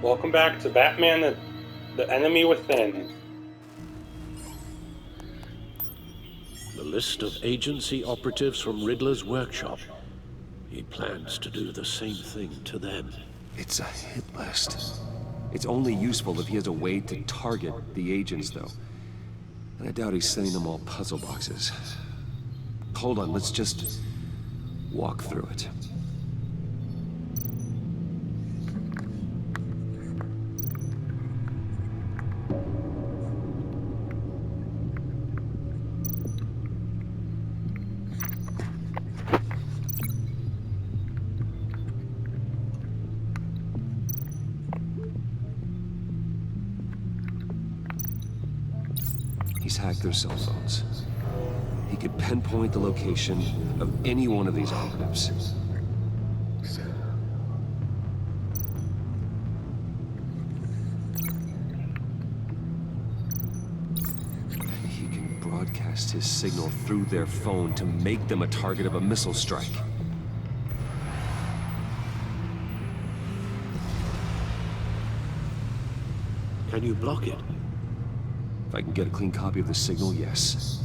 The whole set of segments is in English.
Welcome back to Batman, the Enemy Within. The list of agency operatives from Riddler's workshop. He plans to do the same thing to them. It's a hit list. It's only useful if he has a way to target the agents, though. And I doubt he's sending them all puzzle boxes. Hold on, let's just walk through it. He's hacked their cell phones. He could pinpoint the location of any one of these operatives. He can broadcast his signal through their phone to make them a target of a missile strike. Can you block it? If I can get a clean copy of the signal, yes.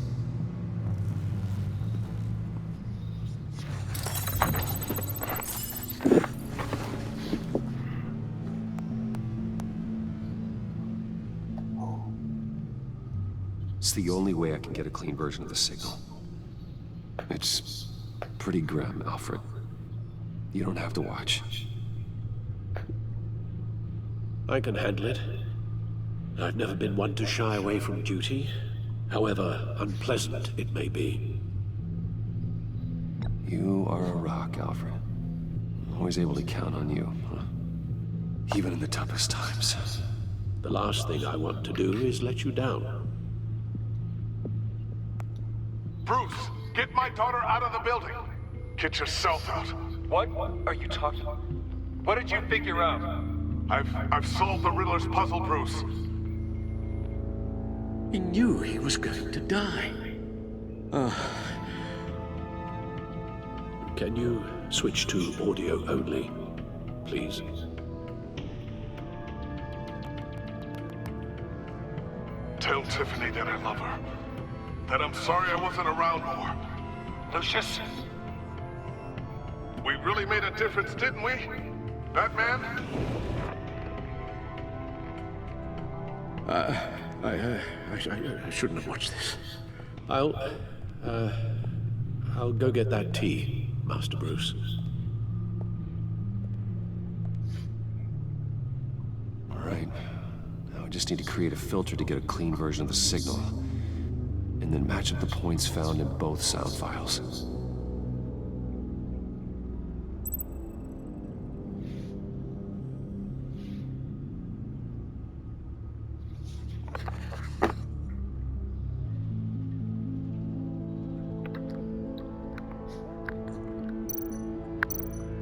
It's the only way I can get a clean version of the signal. It's pretty grim, Alfred. You don't have to watch. I can handle it. I've never been one to shy away from duty, however unpleasant it may be. You are a rock, Alfred. Always able to count on you, huh? Even in the toughest times. The last thing I want to do is let you down. Bruce, get my daughter out of the building. Get yourself out. What are you talking about? What did you figure out? I've solved the Riddler's puzzle, Bruce. He knew he was going to die. Can you switch to audio only, please? Tell Tiffany that I love her. That I'm sorry I wasn't around more. Lucius? We really made a difference, didn't we? Batman? I shouldn't have watched this. I'll go get that tea, Master Bruce. All right. Now I just need to create a filter to get a clean version of the signal. And then match up the points found in both sound files.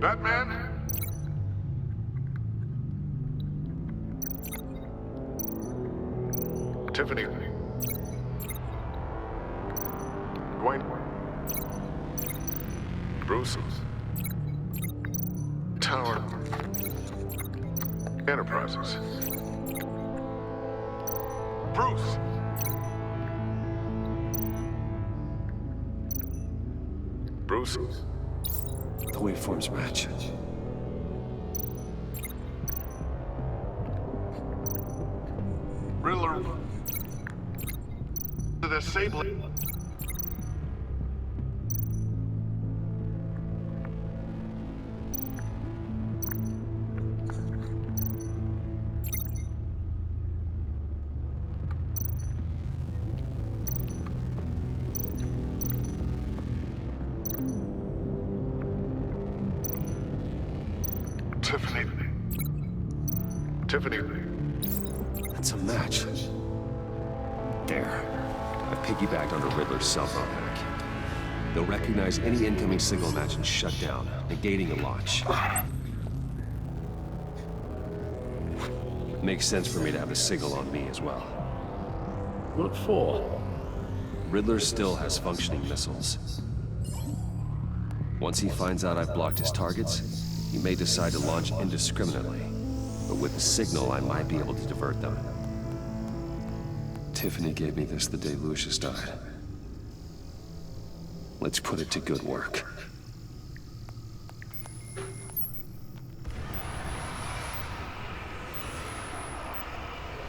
Batman? Tiffany. Dwayne. Bruce. Tower. Enterprises. Bruce! Bruce? The waveforms match. Riddler. The disabling. Tiffany. That's a match. There. I've piggybacked onto Riddler's cell phone hack. They'll recognize any incoming signal match and shut down, negating a launch. Makes sense for me to have a signal on me as well. What for? Riddler still has functioning missiles. Once he finds out I've blocked his targets, he may decide to launch indiscriminately. but with the signal, I might be able to divert them. Tiffany gave me this the day Lucius died. Let's put it to good work.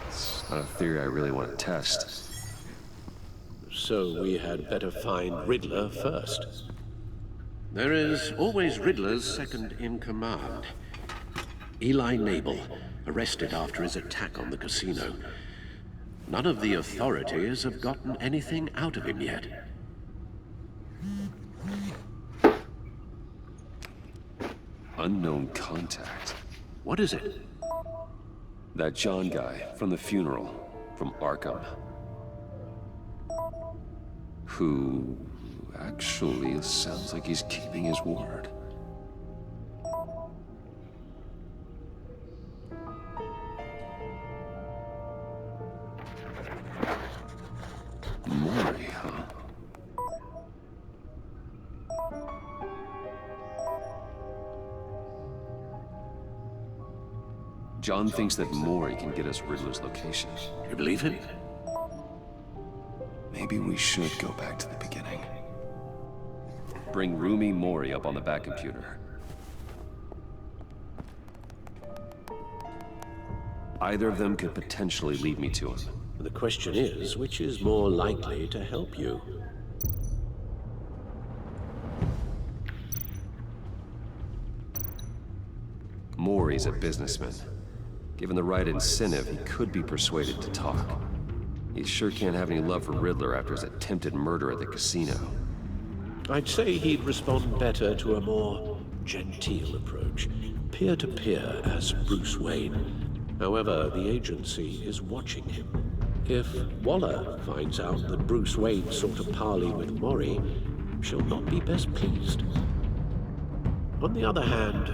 It's not a theory I really want to test. So we had better find Riddler first. There is always Riddler's second in command. Eli Nabel, arrested after his attack on the casino. None of the authorities have gotten anything out of him yet. Unknown contact. What is it? That John guy from the funeral, from Arkham. Who actually sounds like he's keeping his word. Maury, huh? John thinks that Maury can get us Riddler's location. You believe him? Maybe we should go back to the beginning. Bring Rumi Mori up on the back computer. Either of them could potentially lead me to him. The question is, which is more likely to help you? Mori's a businessman. Given the right incentive, he could be persuaded to talk. He sure can't have any love for Riddler after his attempted murder at the casino. I'd say he'd respond better to a more genteel approach, peer-to-peer as Bruce Wayne. However, the agency is watching him. If Waller finds out that Bruce Wayne sought a parley with Mori, she'll not be best pleased. On the other hand,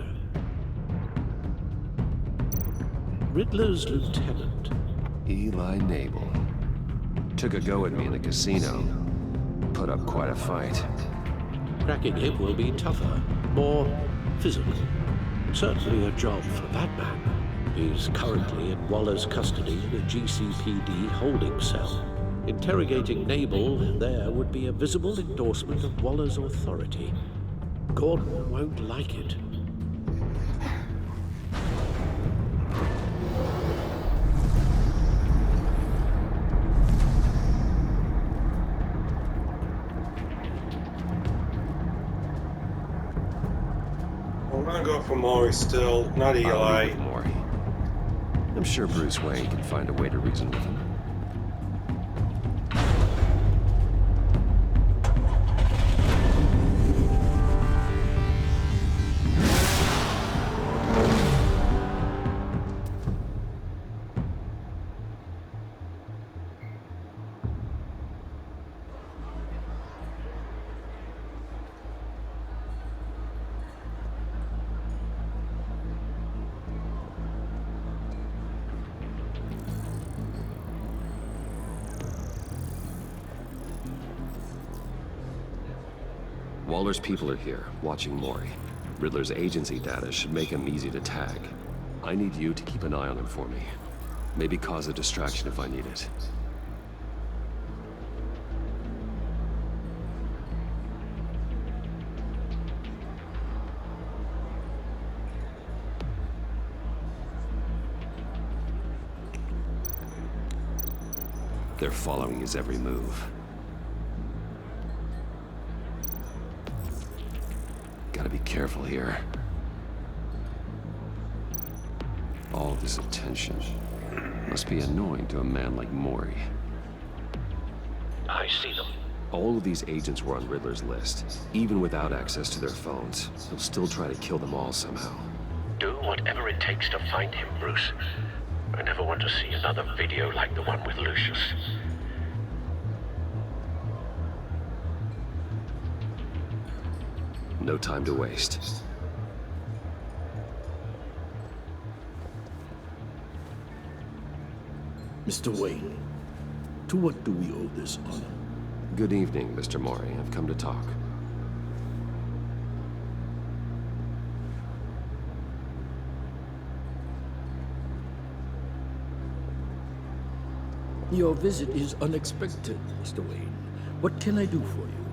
Riddler's lieutenant, Eli Nabel, took a go at me in the casino. Put up quite a fight. cracking him will be tougher, more physical. Certainly a job for that man. He's currently in Waller's custody in a GCPD holding cell. Interrogating Nabel there would be a visible endorsement of Waller's authority. Gordon won't like it. I'm gonna go for Maury still, not I'll Eli. leave with Maury. I'm sure Bruce Wayne can find a way to reason with him. Waller's people are here, watching Maury. Riddler's agency data should make him easy to tag. I need you to keep an eye on him for me. Maybe cause a distraction if I need it. They're following his every move. Gotta be careful here. All this attention must be annoying to a man like Maury. I see them. All of these agents were on Riddler's list. Even without access to their phones, he'll still try to kill them all somehow. Do whatever it takes to find him, Bruce. I never want to see another video like the one with Lucius. No time to waste. Mr. Wayne, to what do we owe this honor? Good evening, Mr. Maury. I've come to talk. Your visit is unexpected, Mr. Wayne. What can I do for you?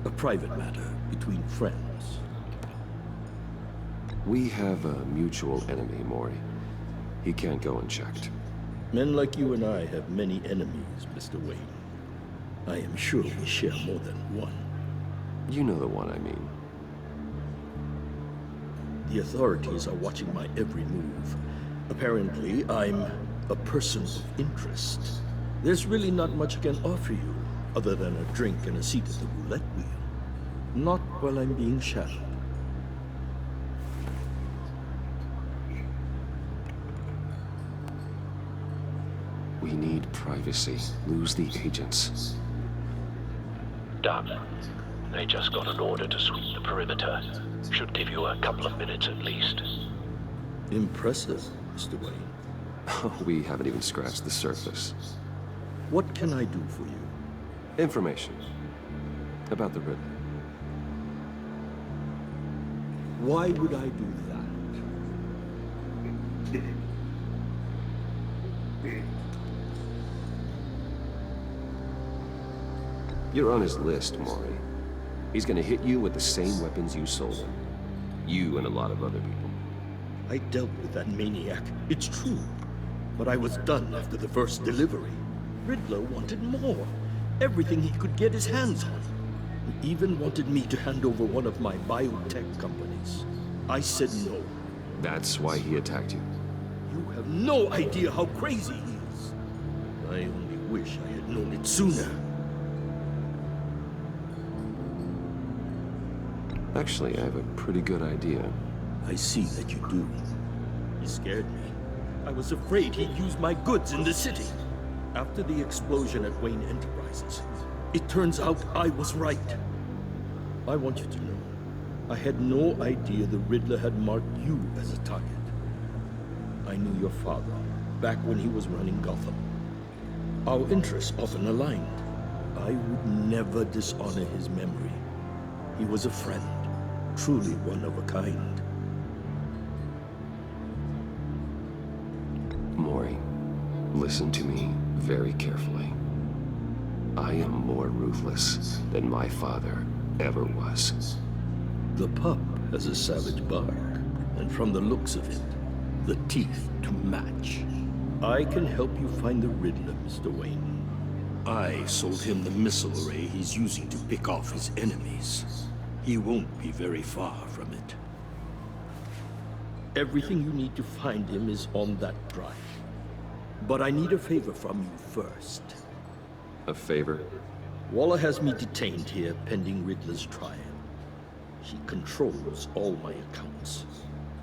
A private matter between friends. We have a mutual enemy, Maury. He can't go unchecked. Men like you and I have many enemies, Mr. Wayne. I am sure we share more than one. You know the one I mean. The authorities are watching my every move. Apparently, I'm a person of interest. There's really not much I can offer you, other than a drink and a seat at the roulette wheel. Not while I'm being shadowed. We need privacy. Lose the agents. Done. They just got an order to sweep the perimeter. Should give you a couple of minutes at least. Impressive, Mr. Wayne. We haven't even scratched the surface. What can I do for you? Information. About the Riddler. Why would I do that? You're on his list, Maury. He's gonna hit you with the same weapons you sold him. You and a lot of other people. I dealt with that maniac, it's true. But I was done after the first delivery. Riddler wanted more. Everything he could get his hands on. He even wanted me to hand over one of my biotech companies. I said no. That's why he attacked you. You have no idea how crazy he is. I only wish I had known it sooner. Actually, I have a pretty good idea. I see that you do. He scared me. I was afraid he'd use my goods in the city. After the explosion at Wayne Enterprises, it turns out I was right. I want you to know, I had no idea the Riddler had marked you as a target. I knew your father, back when he was running Gotham. Our interests often aligned. I would never dishonor his memory. He was a friend, truly one of a kind. Maury, listen to me very carefully. I am more ruthless than my father ever was. The pup has a savage bark, and from the looks of it, the teeth to match. I can help you find the Riddler, Mr. Wayne. I sold him the missile array he's using to pick off his enemies. He won't be very far from it. Everything you need to find him is on that drive. But I need a favor from you first. A favor? Waller has me detained here pending Riddler's trial. She controls all my accounts.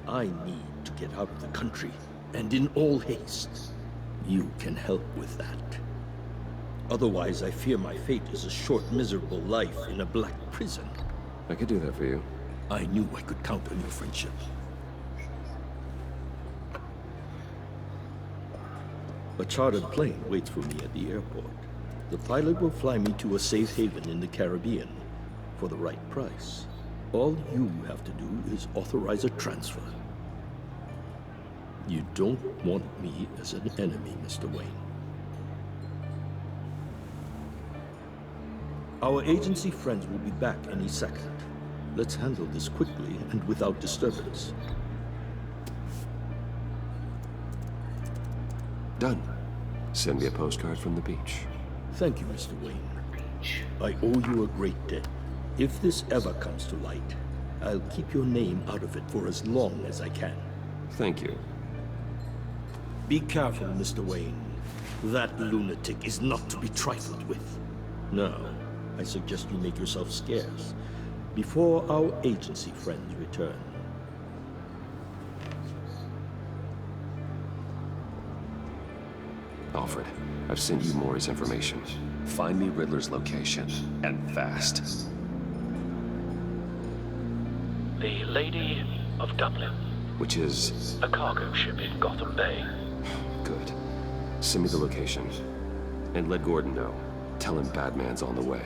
I need to get out of the country, and in all haste. You can help with that. Otherwise, I fear my fate is a short, miserable life in a black prison. I could do that for you. I knew I could count on your friendship. A chartered plane waits for me at the airport. The pilot will fly me to a safe haven in the Caribbean for the right price. All you have to do is authorize a transfer. You don't want me as an enemy, Mr. Wayne. Our agency friends will be back any second. Let's handle this quickly and without disturbance. Done. Send me a postcard from the beach. Thank you, Mr. Wayne. I owe you a great debt. If this ever comes to light, I'll keep your name out of it for as long as I can. Thank you. Be careful, Mr. Wayne. That lunatic is not to be trifled with. Now, I suggest you make yourself scarce before our agency friends return. Alfred, I've sent you Maury's information. Find me Riddler's location, and fast. The Lady of Dublin. Which is... A cargo ship in Gotham Bay. good. Send me the location. And let Gordon know. Tell him Batman's on the way.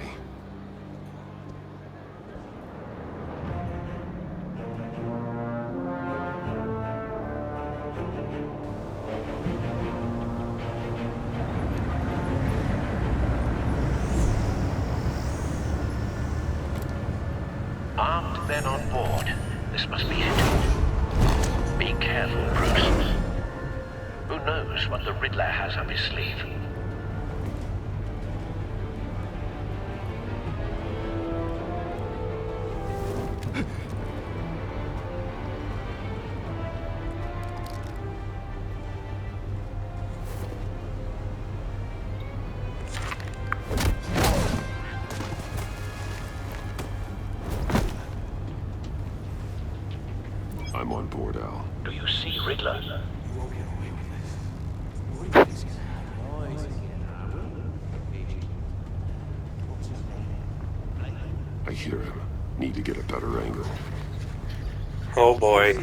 men on board. This must be it. Be careful, Bruce. Who knows what the Riddler has up his sleeve? I'm on board, Al. Do you see Riddler? I hear him. Need to get a better angle. Oh boy.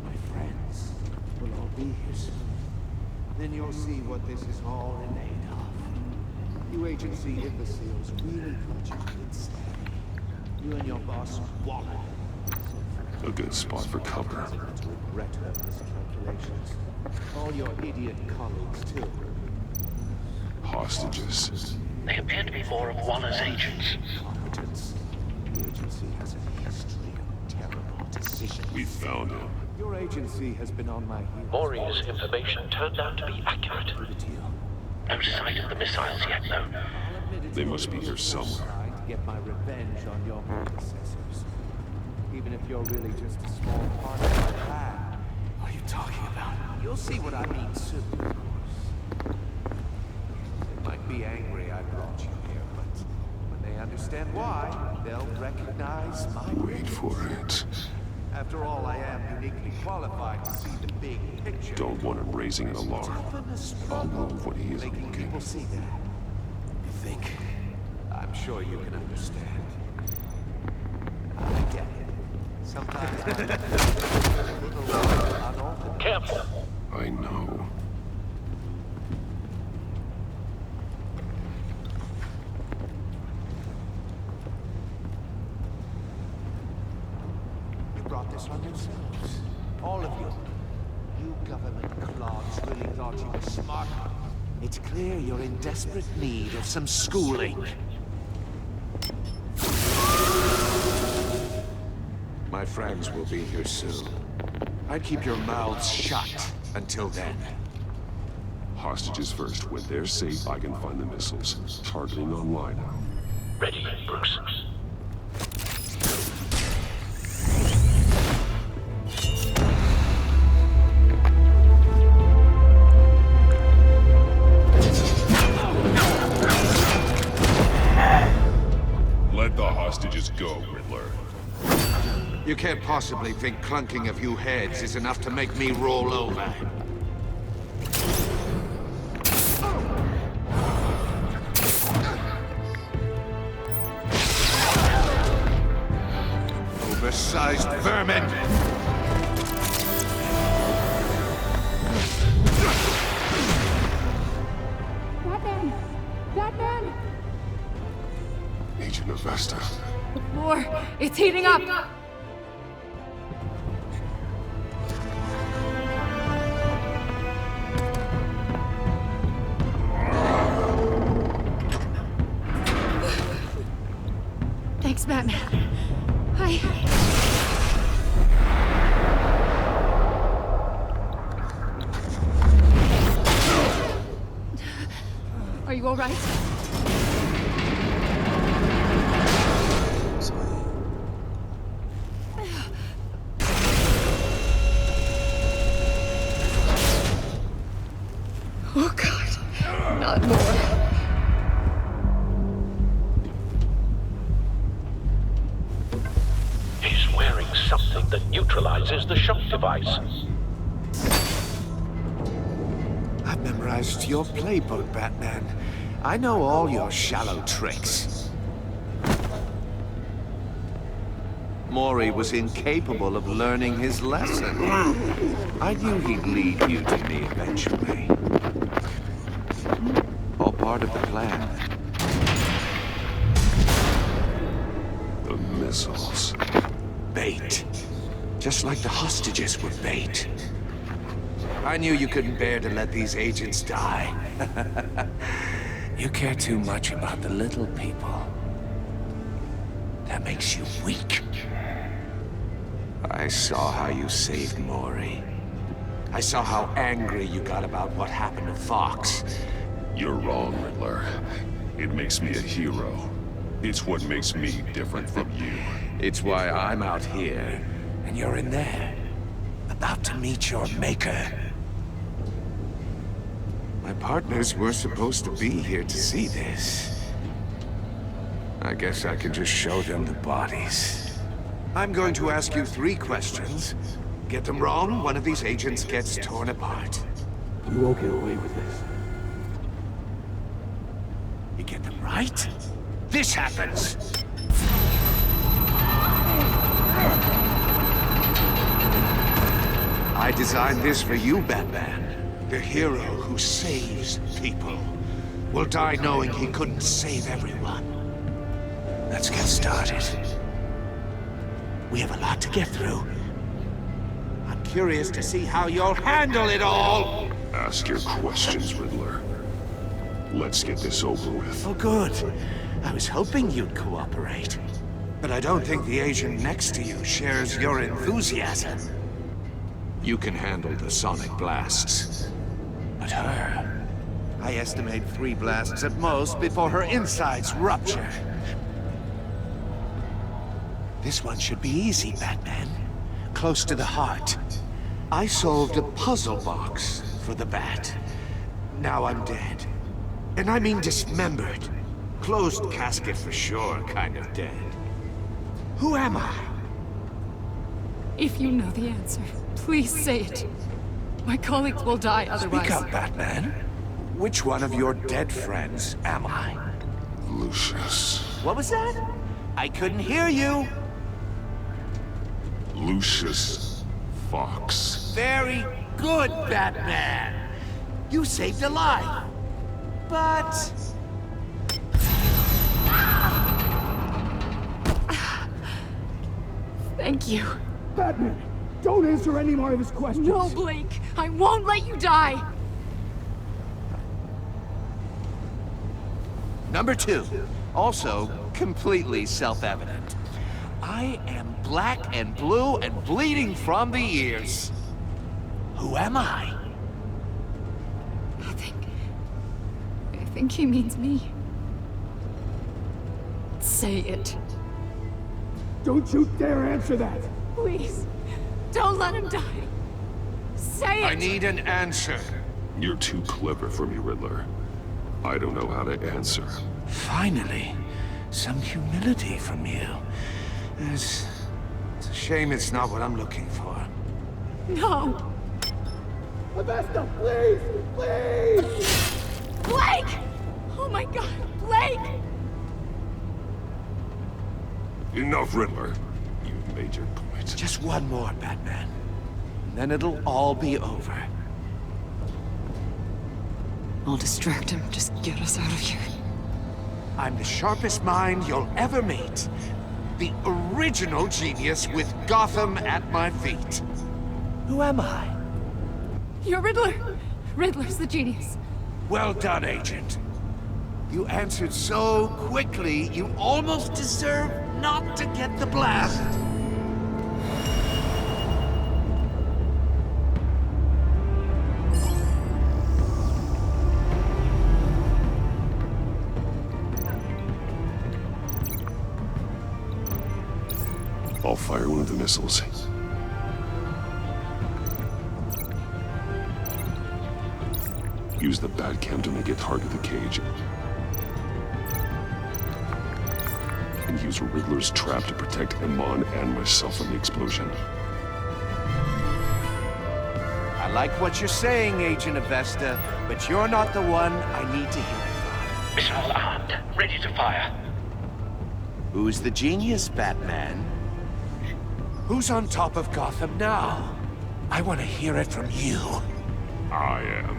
My friends will all be here soon. Then you'll see what this is all in aid of. You agency imbeciles really thought you could stay. You and your boss wallowed. A good spot for cover. To regret her miscalculations. All your idiot colleagues, too. Hostages. They appear to be more of Waller's agents. Competence. The agency has a history of terrible decisions. We found him. Your agency has been on my heels. Maury's information turned out to be accurate. No sight of the missiles yet, though. They must be here somewhere. Trying to get my revenge on your predecessors. Even if you're really just a small part of my plan. What are you talking about? You'll see what I mean soon, of course. They might be angry I brought you here, but when they understand why, they'll recognize my Wait for it. After all, I am uniquely qualified to see the big picture. Don't want him raising an alarm. Tough and a struggle, I'll move when he isn't making looking. people see that. You think? I'm sure you can understand. I get it. Sometimes I'm a little unorthodox. Careful! I know. You brought this on yourselves. All of you. You government clods really thought you were smart. It's clear you're in desperate need of some schooling. My friends will be here soon. I'd keep your mouths shut until then. Hostages first. When they're safe, I can find the missiles. Targeting online. Ready, Bruce. Let the hostages go, Riddler. You can't possibly think clunking a few heads is enough to make me roll over. Oversized vermin! Batman! Batman! Agent Avesta. War! It's heating up! Thanks, Batman. Are you all right? Oh, God. Not more. He's wearing something that neutralizes the shock device. I've memorized your playbook, Batman. I know all your shallow tricks. Maury was incapable of learning his lesson. I knew he'd lead you to me eventually. All part of the plan. The missiles. Bait. Just like the hostages were bait. I knew you couldn't bear to let these agents die. You care too much about the little people. That makes you weak. I saw how you saved Maury. I saw how angry you got about what happened to Fox. You're wrong, Riddler. It makes me a hero. It's what makes me different from you. It's why I'm out here, and you're in there, about to meet your maker. My partners were supposed to be here to see this. I guess I can just show them the bodies. I'm going to ask you 3 questions. Get them wrong, one of these agents gets torn apart. You won't get away with this. You get them right, this happens! I designed this for you, Batman. The hero who saves people will die knowing he couldn't save everyone. Let's get started. We have a lot to get through. I'm curious to see how you'll handle it all! Ask your questions, Riddler. Let's get this over with. Oh, good. I was hoping you'd cooperate. But I don't think the agent next to you shares your enthusiasm. You can handle the sonic blasts. But her... I estimate 3 blasts at most before her insides rupture. This one should be easy, Batman. Close to the heart. I solved a puzzle box for the Bat. Now I'm dead. And I mean dismembered. Closed casket for sure, kind of dead. Who am I? If you know the answer, please say it. My colleagues will die otherwise. Speak up, Batman. Which one of your dead friends am I? Lucius. What was that? I couldn't hear you. Lucius Fox. Very good, Batman. You saved a life. But... Thank you. Batman, don't answer any more of his questions. No, Blake. I won't let you die. Number 2. Also, completely self-evident. I am black and blue and bleeding from the ears. Who am I? I think he means me. Say it. Don't you dare answer that! Please. Don't let him die. Say it! I need an answer. You're too clever for me, Riddler. I don't know how to answer. Finally, some humility from you. It's a shame it's not what I'm looking for. No. Avesta, please! Please! Blake! Oh my god, Blake! Enough, Riddler. You've made your point. Just one more, Batman. And then it'll all be over. I'll distract him. Just get us out of here. I'm the sharpest mind you'll ever meet. The original genius with Gotham at my feet. Who am I? You're Riddler. Riddler's the genius. Well done, Agent. You answered so quickly, you almost deserve not to get the blast. I'll fire one of the missiles. Use the Batcam to make it target the cage. And use Riddler's trap to protect Iman and myself from the explosion. I like what you're saying, Agent Avesta, but you're not the one I need to hear from. Missiles armed, ready to fire. Who's the genius, Batman? Who's on top of Gotham now? I want to hear it from you. I am.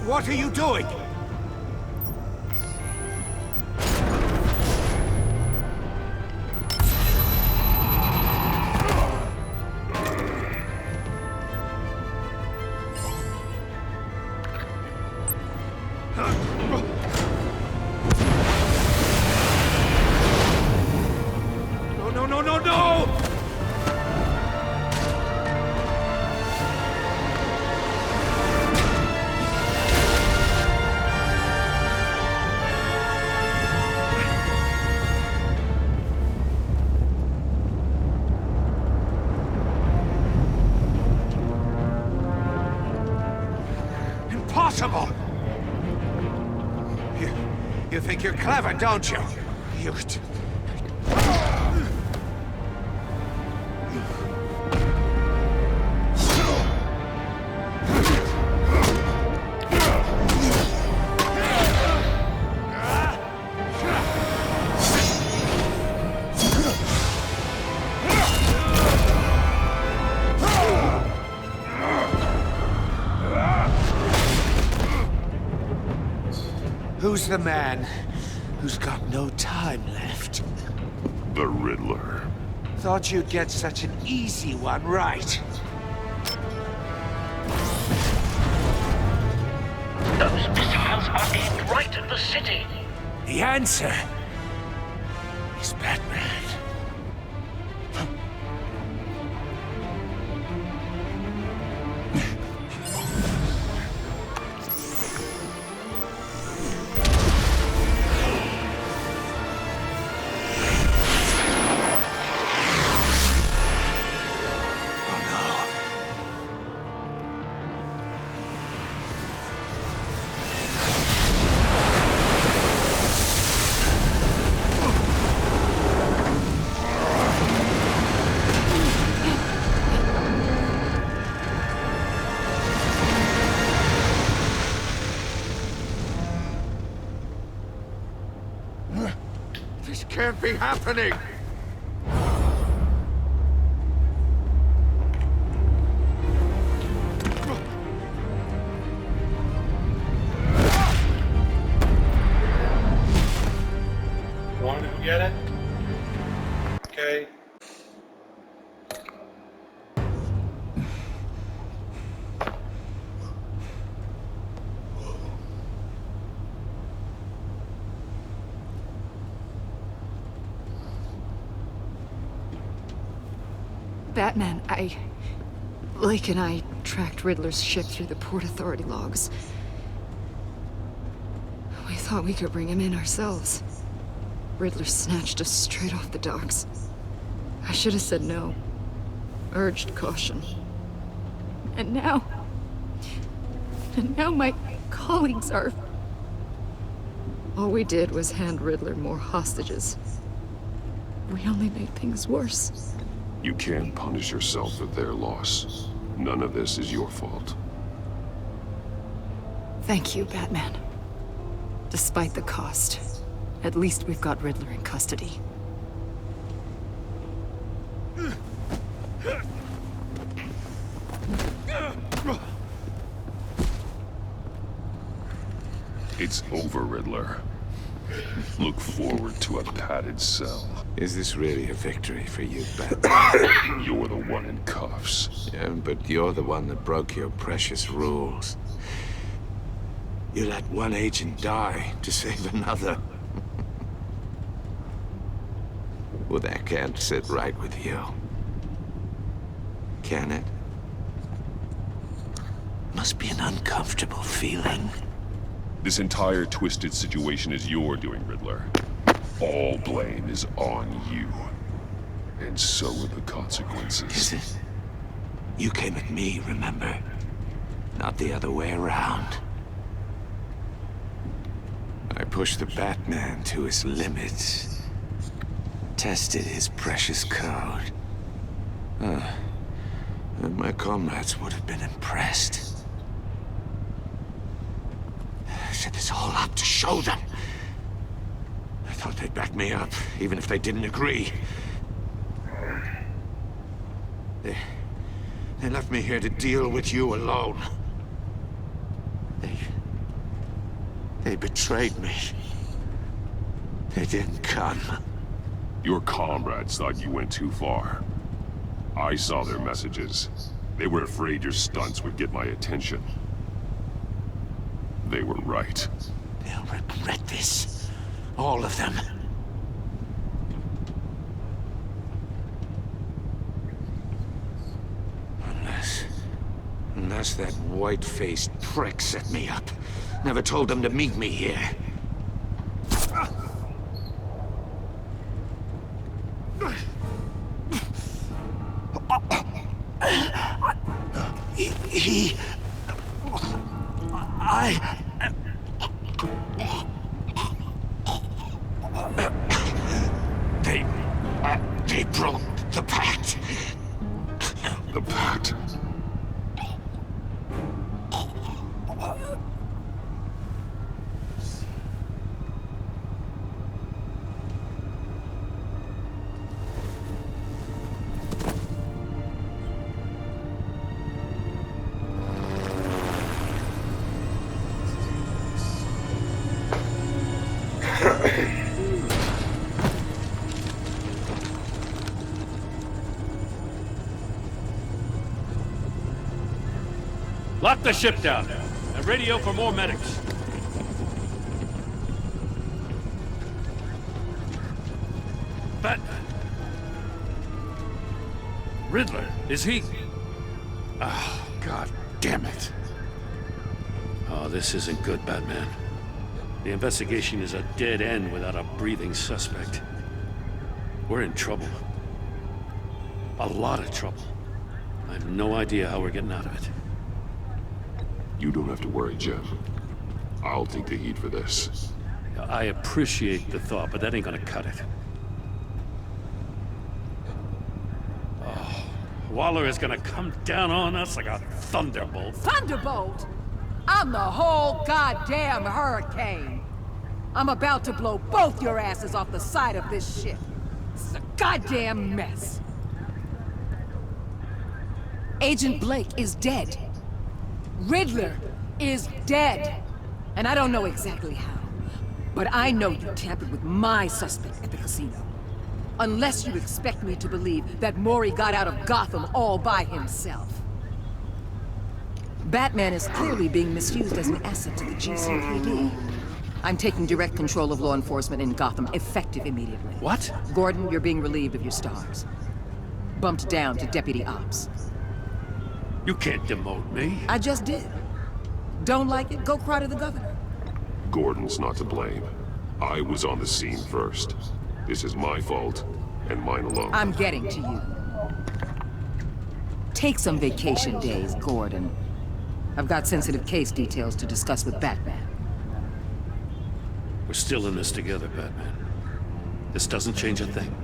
What are you doing? You think you're clever, don't you? You... Who's the man who's got no time left? The Riddler. Thought you'd get such an easy one right. Those missiles are aimed right at the city. The answer is Batman. This can't be happening! Want to get it? Okay. Batman, Blake and I tracked Riddler's ship through the Port Authority logs. We thought we could bring him in ourselves. Riddler snatched us straight off the docks. I should have said no. Urged caution. And now my colleagues are... All we did was hand Riddler more hostages. We only made things worse. You can't punish yourself for their loss. None of this is your fault. Thank you, Batman. Despite the cost, at least we've got Riddler in custody. It's over, Riddler. Look forward to a padded cell. Is this really a victory for you, Batman? You're the one in cuffs. Yeah, but you're the one that broke your precious rules. You let one agent die to save another. Well, that can't sit right with you. Can it? Must be an uncomfortable feeling. This entire twisted situation is your doing, Riddler. All blame is on you. And so are the consequences. Is it? You came at me, remember? Not the other way around. I pushed the Batman to his limits. Tested his precious code. And my comrades would have been impressed. I set this all up to show them. I thought they'd back me up, even if they didn't agree. They left me here to deal with you alone. They betrayed me. They didn't come. Your comrades thought you went too far. I saw their messages. They were afraid your stunts would get my attention. They were right. They'll regret this. All of them. Unless that white-faced prick set me up. Never told them to meet me here. broke the pact. The pact? Lock the ship down and radio for more medics. Batman. Riddler, is he? Oh, God damn it. Oh, this isn't good, Batman. The investigation is a dead end without a breathing suspect. We're in trouble. A lot of trouble. I have no idea how we're getting out of it. You don't have to worry, Jim. I'll take the heat for this. I appreciate the thought, but that ain't gonna cut it. Oh, Waller is gonna come down on us like a thunderbolt. Thunderbolt? I'm the whole goddamn hurricane. I'm about to blow both your asses off the side of this ship. This is a goddamn mess. Agent Blake is dead. Riddler is dead. And I don't know exactly how, but I know you tampered with my suspect at the casino. Unless you expect me to believe that Maury got out of Gotham all by himself. Batman is clearly being misused as an asset to the GCPD. I'm taking direct control of law enforcement in Gotham, effective immediately. What? Gordon, you're being relieved of your stars. Bumped down to Deputy Ops. You can't demote me. I just did. Don't like it? Go cry to the governor. Gordon's not to blame. I was on the scene first. This is my fault, and mine alone. I'm getting to you. Take some vacation days, Gordon. I've got sensitive case details to discuss with Batman. We're still in this together, Batman. This doesn't change a thing.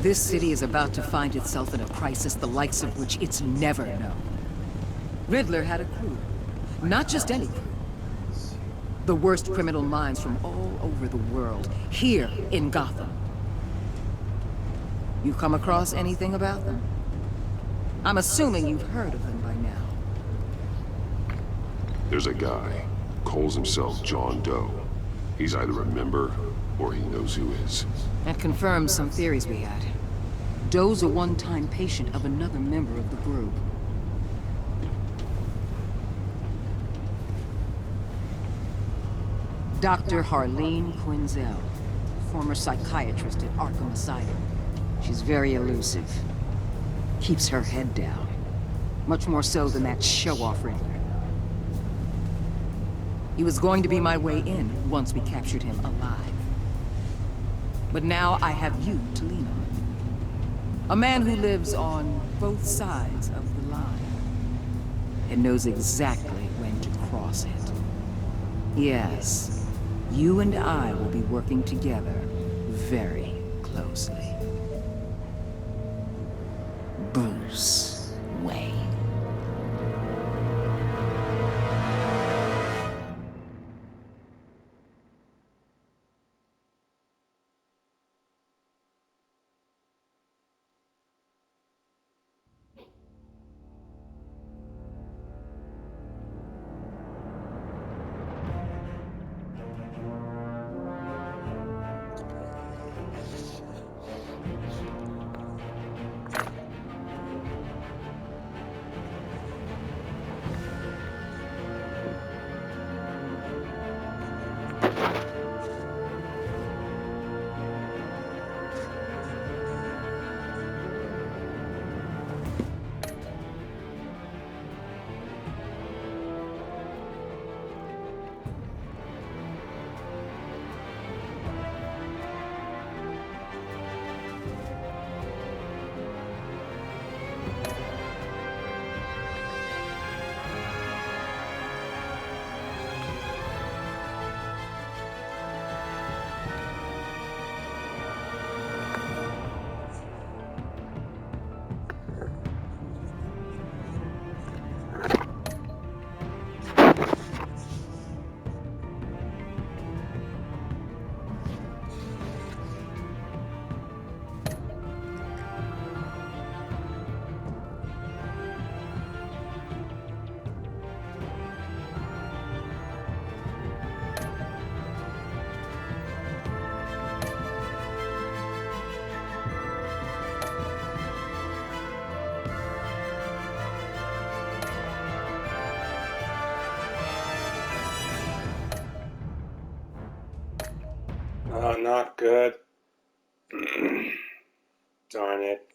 This city is about to find itself in a crisis the likes of which it's never known. Riddler had a crew. Not just any crew. The worst criminal minds from all over the world, here in Gotham. You come across anything about them? I'm assuming you've heard of them by now. There's a guy. Calls himself John Doe. He's either a member, or he knows who is. That confirms some theories we had. Doe's a one-time patient of another member of the group. Dr. Harleen Quinzel, former psychiatrist at Arkham Asylum. She's very elusive. Keeps her head down. Much more so than that show-off Riddler. He was going to be my way in once we captured him alive. But now I have you to lean on. A man who lives on both sides of the line. And knows exactly when to cross it. Yes, you and I will be working together very closely. Bruce Wayne. Oh, not good. Darn it.